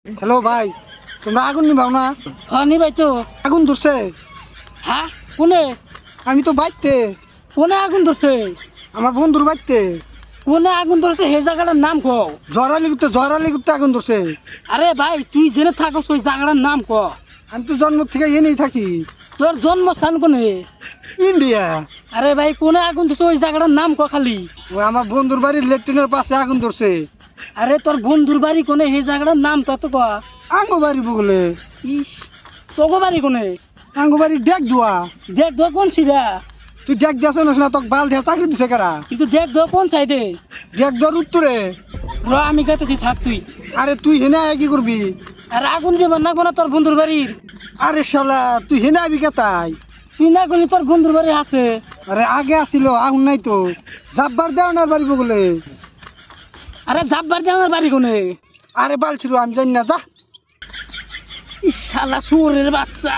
Hello ভাই, তোমরা আগুন নিবাও না? হ্যাঁ নিবাই তো। আগুন ধরছে। হ্যাঁ কোনে? আমি তো বাইতে, কোনে আগুন ধরছে? আমার বন্ধুর বাইতে কোনে আগুন ধরছে সেই জায়গাটার নাম কও। জরালি করতে আগুন ধরছে। আরে ভাই তুই জেনে থাকো ওই জায়গাটার নাম ক। আমি তো জন্ম থেকে এনেই থাকি। তোর জন্মস্থান কোনে? ইন্ডিয়া। আরে ভাই কোনে আগুন ধরছে ওই জায়গাটার নাম ক খালি। ওই আমার বন্ধুর বাড়ির লেট্রিনের পাশে আগুন ধরছে। আরে তোর বন্ধুর বাড়ি কোনে সেই জায়গাটার নাম তত ক। আঙ্গো বাড়ি বগলে। ইস তোগো বাড়ি কোনে? আঙ্গো বাড়ি ডেক দোয়া। দেখ দো কোন সিরা? তুই ডেক দিয়েছ না, তোকে বাল দিয়ে চাকরি দিছে কারা? কিন্তু দেখ দো কোন সাইডে? ডেক দোয়ার উত্তরে। র আমি গেতেছি থাক তুই। আরে তুই হেনে আয় কি করবি? আর আগুন দিবার না কোনা তোর বন্ধুর বাড়ির? আরে শালা তুই হেনে আবি কেতাই? তুই না করলি তোর বন্ধুর বাড়ি আছে। আরে আগে আসিল, আগুন নাই তো। জাব্বার দেওয়ানার বাড়ি বগলে। আরে জাব্বার দিয়ে আমার বাড়ি কোনে? আরে বাল ছিল, আমি জানি না, যা। ইস শালা শুয়োরের বাচ্চা।